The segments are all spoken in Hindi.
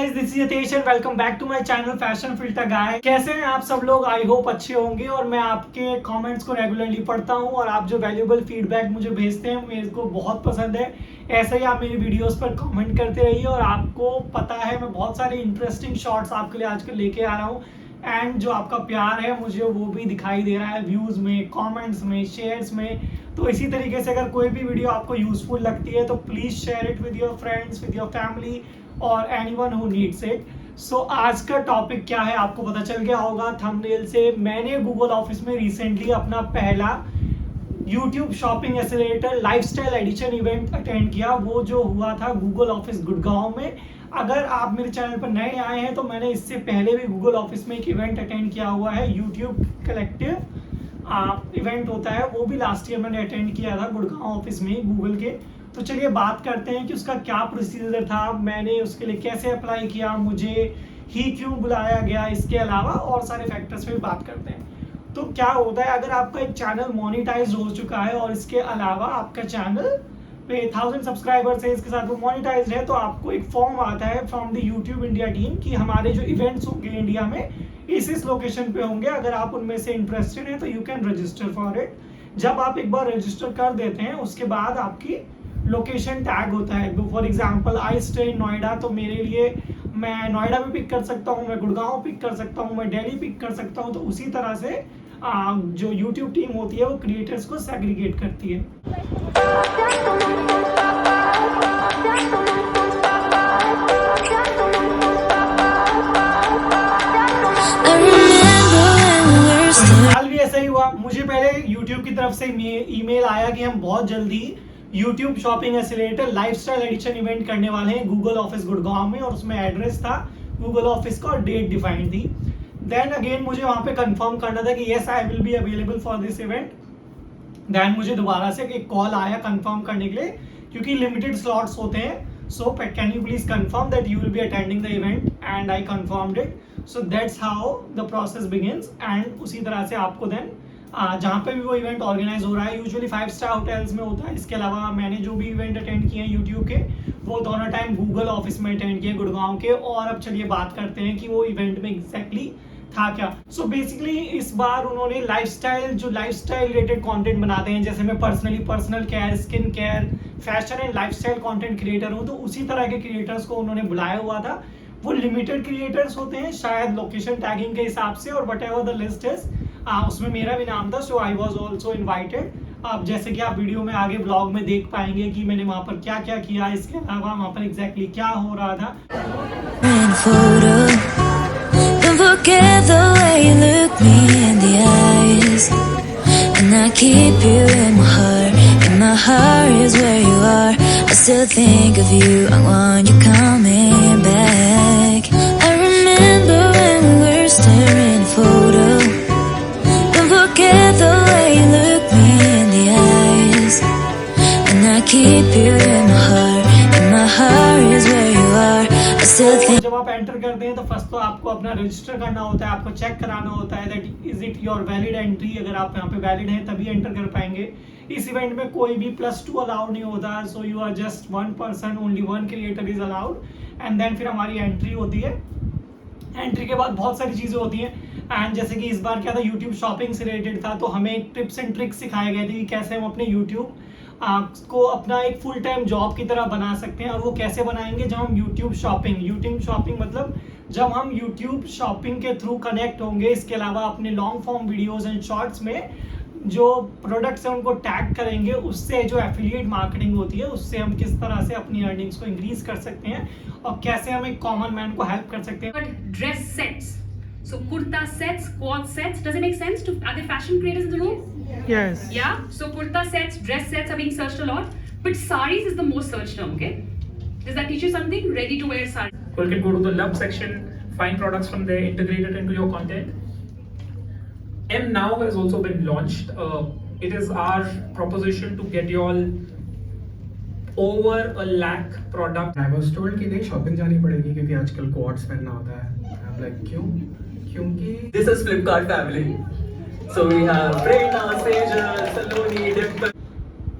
Guys, this is Yatesh and welcome back to my channel fashion filter guy. कैसे हैं आप सब लोग? आई होप अच्छे होंगे। और मैं आपके कमेंट्स को रेगुलरली पढ़ता हूं और आप जो वैल्यूएबल फीडबैक मुझे भेजते हैं मेरे को बहुत पसंद है। ऐसे ही आप मेरी वीडियोस पर कमेंट करते रहिए। और आपको पता है मैं बहुत सारे इंटरेस्टिंग शॉर्ट्स आपके लिए आजकल लेके आ रहा हूँ एंड जो आपका प्यार है मुझे वो भी दिखाई दे रहा है व्यूज में, कमेंट्स में, शेयर्स में। तो इसी तरीके से अगर कोई भी वीडियो आपको यूजफुल लगती है तो please share it with your friends, with your family और एनीवन हु नीड्स इट। सो आज का टॉपिक क्या है आपको पता चल गया होगा थंबनेल से। मैंने गूगल ऑफिस में रिसेंटली अपना पहला YouTube shopping accelerator lifestyle edition event attend किया। वो जो हुआ था गूगल ऑफिस गुड़गांव में। अगर आप मेरे चैनल पर नए आए हैं तो मैंने इससे पहले भी गूगल ऑफिस में एक इवेंट अटेंड किया हुआ है, YouTube कलेक्टिव इवेंट होता है, वो भी लास्ट ईयर मैंने अटेंड किया था गुड़गांव ऑफिस में गूगल के। तो चलिए बात करते हैं कि उसका क्या प्रोसीजर था, मैंने उसके लिए कैसे अप्लाई किया, मुझे ही क्यों बुलाया गया, इसके अलावा और सारे फैक्टर्स पे बात करते हैं। तो क्या होता है, अगर आपका एक चैनल मोनेटाइज हो चुका है और इसके अलावा आपका चैनल पे 1000 सब्सक्राइबर्स है, इसके साथ वो मोनेटाइज है, तो आपको एक फॉर्म आता है from the YouTube India team कि हमारे जो इवेंट्स होंगे इंडिया में इस लोकेशन पे होंगे। अगर आप उनमें से इंटरेस्टेड हैं तो you can register for it. जब आप एक बार रजिस्टर कर देते हैं उसके बाद आपकी लोकेशन टैग होता है। For example I stay in Noida, तो मेरे लिए मैं नोएडा में पिक कर सकता हूँ, मैं गुड़गांव पिक कर सकता हूँ, मैं दिल्ली पिक कर सकता हूँ। तो उसी तरह से जो यूट्यूब टीम होती है वो क्रिएटर्स को सेग्रीगेट करती है। हाल भी ऐसा ही हुआ। मुझे पहले YouTube की तरफ से ईमेल आया कि हम बहुत जल्दी YouTube shopping accelerator lifestyle edition event करने वाले हैं गूगल ऑफिस गुड़गांव में, और उसमें एड्रेस था गूगल ऑफिस का और डेट डिफाइंड थी। देन अगेन मुझे वहां पे कंफर्म करना था कि yes I will be available for this event. Then मुझे दोबारा से एक कॉल आया कंफर्म करने के लिए, क्योंकि लिमिटेड स्लॉट्स होते हैं। So can you please confirm that you will be attending the event, and I confirmed it. So that's how the process begins. And उसी तरह से आपको देन जहाँ पे भी वो इवेंट ऑर्गेनाइज हो रहा है, यूजुअली 5 स्टार होटल्स में होता है। इसके अलावा मैंने जो भी इवेंट अटेंड किए हैं यूट्यूब के, वो दोनों टाइम गूगल ऑफिस में अटेंड किए गुड़गांव के। और अब चलिए बात करते हैं कि वो इवेंट में एग्जैक्टली था क्या। सो बेसिकली इस बार उन्होंने लाइफस्टाइल रिलेटेड कंटेंट बनाते हैं, जैसे मैं personally personal care, skin care, fashion and lifestyle content creator हूँ, तो उसी तरह के क्रिएटर्स को उन्होंने बुलाया हुआ था। वो लिमिटेड क्रिएटर्स होते हैं शायद लोकेशन टैगिंग के हिसाब से, और what ever the list is उसमें मेरा भी नाम था। सो आई वॉज ऑल्सो इन्वाइटेड। अब जैसे कि आप वीडियो में आगे ब्लॉग में देख पाएंगे कि मैंने वहाँ पर क्या क्या किया, इसके अलावा वहाँ पर एग्जैक्टली क्या हो रहा था। Forget the way you look me in the eyes, and I keep you in my heart, and my heart is where you are. I still think of you, I want you coming back. I remember when we were staring a photo. Don't forget the way you look me in the eyes, and I keep you in my heart, and my heart is where you are. I still think. जब आप एंटर करते हैं तो फर्स्ट तो आपको अपना रजिस्टर करना होता है, आपको चेक कराना होता है that is it your valid entry. अगर आप यहाँ पे वैलिड हैं तभी एंटर कर पाएंगे। इस इवेंट में कोई भी +2 अलाउड नहीं होता। So you are just 1 person, only 1 creator is allowed. And then फिर हमारी एंट्री होती है। एंट्री के बाद बहुत सारी चीज़ें होती हैं। एंड जैसे कि इस बार क्या था, यूट्यूब शॉपिंग से रिलेटेड था, तो हमें टिप्स एंड ट्रिक्स सिखाए गए थे कि कैसे हम अपने यूट्यूब को अपना एक फुल टाइम जॉब की तरह बना सकते हैं। और वो कैसे बनाएंगे, जब हम यूट्यूब शॉपिंग मतलब जब हम यूट्यूब शॉपिंग के थ्रू कनेक्ट होंगे। इसके अलावा अपने long form videos and shorts में जो प्रोडक्ट्स हैं उनको टैग करेंगे, उससे जो एफिलिएट मार्केटिंग होती है उससे हम किस तरह से अपनी अर्निंग्स को इंक्रीज कर सकते हैं और कैसे हम एक कॉमन मैन को हेल्प कर सकते हैं। Dress sets, so kurta sets, quad sets, does it make sense to, are there fashion creators in the room? Yes. Yeah, so kurta sets, dress sets are being searched a lot, but saris is the most searched term, okay? Does that teach you something? Ready to wear sari. You can go to the love section, find products from there, integrate it into your content. MNow has also been launched. It is our proposition to get you all over 1 lakh product. I was told कि नहीं शॉपिंग जानी पड़ेगी क्योंकि आजकल कोट्स पहनना होता है। I'm like क्यों? क्योंकि This is Flipkart family. So we have Prerna, Sejal, Saloni, Dimple.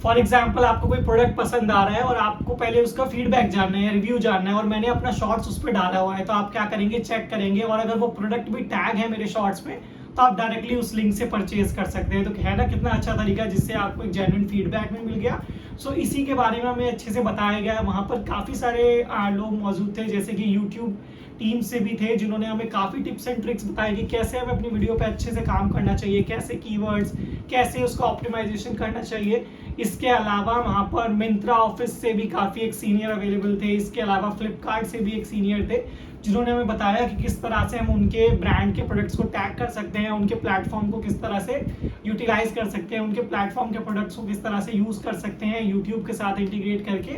For example आपको कोई प्रोडक्ट पसंद आ रहा है और आपको पहले उसका फीडबैक जानना है, रिव्यू जानना है, और मैंने अपना शॉर्ट्स उस पर डाला हुआ है, तो आप क्या करेंगे, चेक करेंगे, और अगर वो प्रोडक्ट भी टैग है मेरे शॉर्ट्स में तो आप डायरेक्टली उस लिंक से परचेज कर सकते हैं। तो है ना कितना अच्छा तरीका जिससे आपको एक जेन्युइन फीडबैक भी मिल गया। सो इसी के बारे में हमें अच्छे से बताया गया। वहाँ पर काफ़ी सारे लोग मौजूद थे, जैसे कि यूट्यूब टीम से भी थे, जिन्होंने हमें काफ़ी टिप्स एंड ट्रिक्स बताई कि कैसे हमें अपनी वीडियो पे अच्छे से काम करना चाहिए, कैसे कीवर्ड्स, कैसे उसको ऑप्टिमाइजेशन करना चाहिए। इसके अलावा वहाँ पर मिंत्रा ऑफिस से भी काफ़ी एक सीनियर अवेलेबल थे। इसके अलावा फ्लिपकार्ट से भी एक सीनियर थे, जिन्होंने हमें बताया कि किस तरह से हम उनके ब्रांड के प्रोडक्ट्स को टैग कर सकते हैं, उनके प्लेटफॉर्म को किस तरह से यूटिलाइज कर सकते हैं, उनके प्लेटफॉर्म के प्रोडक्ट्स को किस तरह से यूज़ कर सकते हैं यूट्यूब के साथ इंटीग्रेट करके,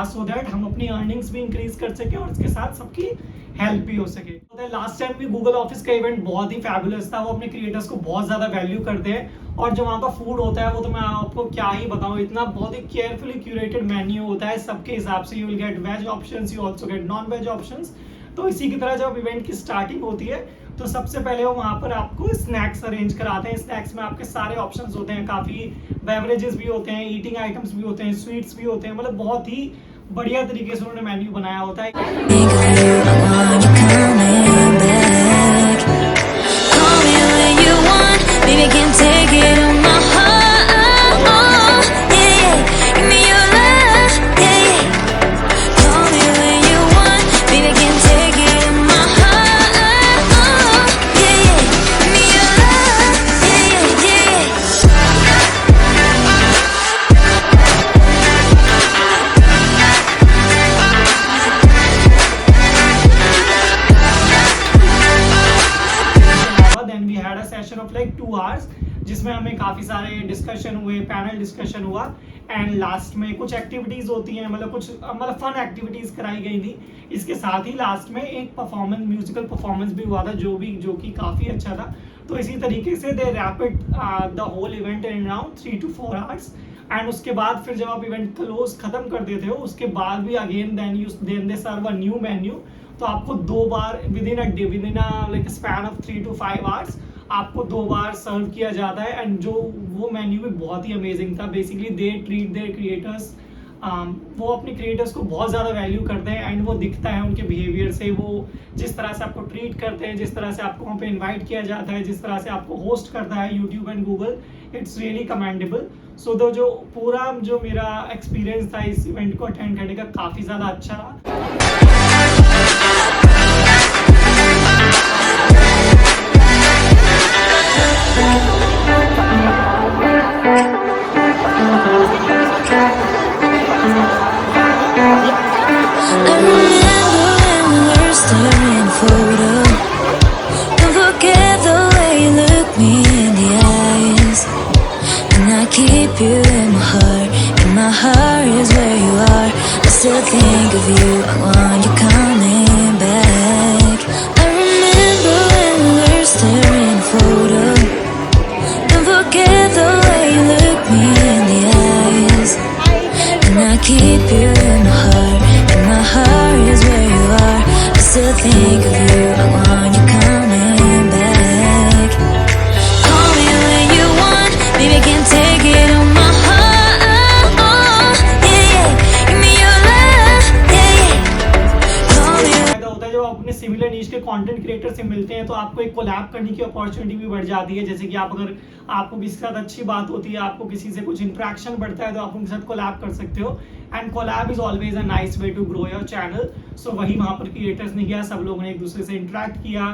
सो दैट हम अपनी अर्निंग्स भी इंक्रीज कर सकें और इसके साथ सबकी हेल्प भी हो सके। लास्ट टाइम भी गूगल ऑफिस का इवेंट बहुत ही फैबुलस था। वो अपने क्रिएटर्स को बहुत ज़्यादा वैल्यू करते हैं, और जो वहाँ का फूड होता है वो तो मैं आपको क्या ही बताऊँ, इतना बहुत ही केयरफुली क्यूरेटेड मेन्यू होता है सबके हिसाब से। You will get veg options, you also get non veg options. तो इसी की तरह जब इवेंट की स्टार्टिंग होती है तो सबसे पहले वो वहाँ पर आपको स्नैक्स अरेंज कराते हैं। स्नैक्स में आपके सारे ऑप्शंस होते हैं, काफ़ी बेवरेजेस भी होते हैं, ईटिंग आइटम्स भी होते हैं, स्वीट्स भी होते हैं, मतलब बहुत ही बढ़िया तरीके से उन्होंने मेन्यू बनाया होता है। Think of you, I want you coming back. Call me when you want, baby, can't take it on my heart. Yeah, yeah, give me your love. Yeah, yeah. Call me when you want, baby, can't take it on my heart. Yeah, yeah, give me your love. Yeah, yeah, then we had a session of like 2 hours, जिसमें हमें काफ़ी सारे डिस्कशन हुए, पैनल डिस्कशन हुआ, एंड लास्ट में कुछ एक्टिविटीज़ होती हैं, मतलब फन एक्टिविटीज़ कराई गई थी। इसके साथ ही लास्ट में एक परफॉर्मेंस, म्यूजिकल परफॉर्मेंस भी हुआ था, जो कि काफ़ी अच्छा था। तो इसी तरीके से they rapid the whole event in around 3 to 4 hours, and उसके बाद फिर जब आप इवेंट क्लोज खत्म कर देते हो उसके बाद भी again then they serve a new menu. तो आपको 2 बार within like span of 3 to 5 hours आपको 2 बार सर्व किया जाता है। एंड जो वो मेन्यू भी बहुत ही अमेजिंग था। Basically they treat their creators, वो अपने क्रिएटर्स को बहुत ज़्यादा वैल्यू करते हैं, एंड वो दिखता है उनके बिहेवियर से। वो जिस तरह से आपको ट्रीट करते हैं, जिस तरह से आपको वहाँ पे इनवाइट किया जाता है, जिस तरह से आपको होस्ट करता है YouTube and Google, it's really commendable. So जो पूरा जो मेरा एक्सपीरियंस था इस इवेंट को अटेंड करने का, काफ़ी ज़्यादा अच्छा रहा। I remember when we were staring photo. Don't forget the way you look me in the eyes. And I keep you in my heart. And my heart is where you are. I still think of you, I want you coming back. I remember when we were staring photo. Don't forget the way you look me in the eyes. And I keep you in my heart. And my heart is where you are. I still think of you, I want you coming back. Call me when you want, baby, can't take it on my heart. Yeah, yeah, give me your love. Yeah, yeah. Call me. फायदा होता है जब आप अपने सिमिलर नीश के कंटेंट क्रिएटर से मिलते हैं, तो आपको एक कोलैब करने की अपॉर्चुनिटी भी बढ़ जाती है। जैसे कि अगर आपको किसी के साथ अच्छी बात होती है, आपको किसी से कुछ इंटरेक्शन बढ़ता है, तो आप उनके साथ कोलैब कर सकते हो। And collab is always a nice way to grow your channel. So वही वहाँ पर क्रिएटर्स ने किया, सब लोगों ने एक दूसरे से इंटरेक्ट किया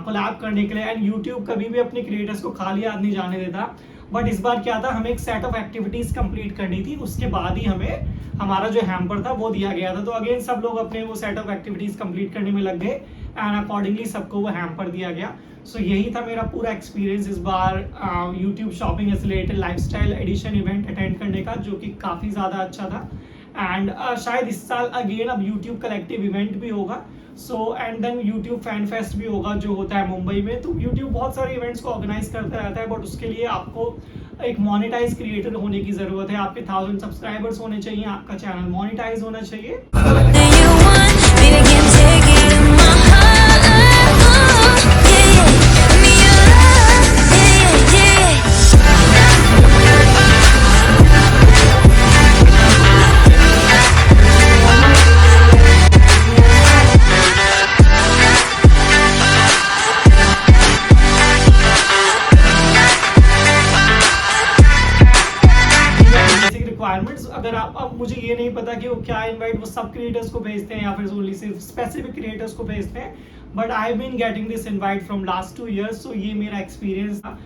कोलैब करने के लिए। एंड यूट्यूब कभी भी अपने क्रिएटर्स को खाली हाथ नहीं जाने देता। बट इस बार क्या था, हमें एक सेट ऑफ एक्टिविटीज कंप्लीट करनी थी, उसके बाद ही हमें हमारा जो हैम्पर था वो दिया गया था। तो अगेन सब लोग अपने वो सेट ऑफ एक्टिविटीज कंप्लीट करने में लग गए, एंड अकॉर्डिंगली सबको वो हैम्पर दिया गया। सो यही था मेरा पूरा एक्सपीरियंस इस बार यूट्यूब शॉपिंग से related lifestyle edition event attend करने का, जो कि काफ़ी ज़्यादा अच्छा था। एंड शायद इस साल अगेन अब यूट्यूब कलेक्टिव इवेंट भी होगा। So and then YouTube fan fest भी होगा, जो होता है मुंबई में। तो यूट्यूब बहुत सारे इवेंट्स को ऑर्गेनाइज करता रहता है, बट उसके लिए आपको एक मोनेटाइज क्रिएटर होने की ज़रूरत है। आपके 1000 सब्सक्राइबर्स होने चाहिए, आपका चैनल मोनेटाइज होना चाहिए। That you want, baby, can't take it in my heart. Yeah, yeah, give me your love. Yeah, yeah, yeah. ये नहीं पता कि वो क्या इनवाइट वो सब क्रिएटर्स को भेजते हैं या फिर ओनली सिर्फ स्पेसिफिक क्रिएटर्स को भेजते हैं, but I been getting this invite from last 2 years, so ये मेरा एक्सपीरियंस था।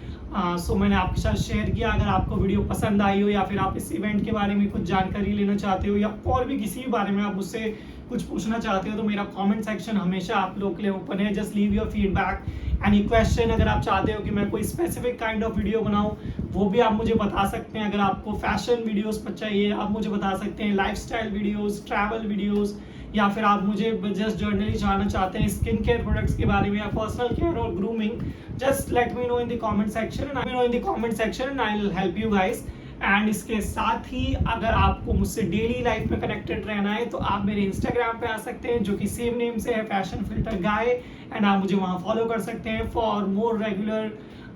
सो मैंने आपके साथ शेयर किया। अगर आपको वीडियो पसंद आई हो या फिर आप इस इवेंट के बारे में कुछ जानकारी लेना चाहते हो या और भी किसी भी बारे में आप मुझसे कुछ पूछना चाहते हो, तो मेरा कमेंट सेक्शन हमेशा आप लोग के लिए ओपन है। Just leave your feedback, any question. अगर आप चाहते हो कि मैं कोई स्पेसिफिक काइंड ऑफ वीडियो बनाऊं, वो भी आप मुझे बता सकते हैं। अगर आपको फैशन वीडियोस पर चाहिए, आप मुझे बता सकते हैं। लाइफस्टाइल वीडियोस, ट्रैवल वीडियोस, या फिर आप मुझे जस्ट जर्नली जानना चाहते हैं स्किन केयर प्रोडक्ट्स के बारे में या पर्सनल केयर और grooming, just let me know in the comment section and I will help you guys. And इसके साथ ही अगर आपको मुझसे डेली लाइफ में कनेक्टेड रहना है तो आप मेरे इंस्टाग्राम पे आ सकते हैं, जो कि सेम नेम से है, फैशन फिल्टर गाय, एंड आप मुझे वहाँ फॉलो कर सकते हैं for more regular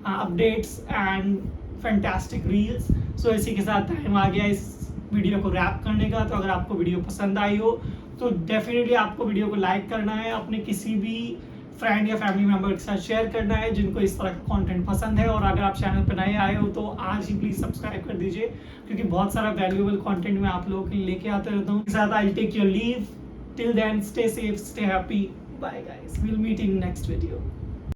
updates and fantastic reels. So इसी के साथ टाइम आ गया इस वीडियो को रैप करने का। तो अगर आपको वीडियो पसंद आई हो तो डेफिनेटली आपको वीडियो को लाइक करना है, अपने किसी भी फ्रेंड या फैमिली मेंबर के साथ शेयर करना है जिनको इस तरह का कंटेंट पसंद है। और अगर आप चैनल पर नए आए हो तो आज ही प्लीज सब्सक्राइब कर दीजिए, क्योंकि बहुत सारा वैल्यूएबल कंटेंट मैं आप लोगों के लिए लेके आता रहता हूँ। साथ I take your leave, till then stay safe, stay happy, bye guys, will meet in next video.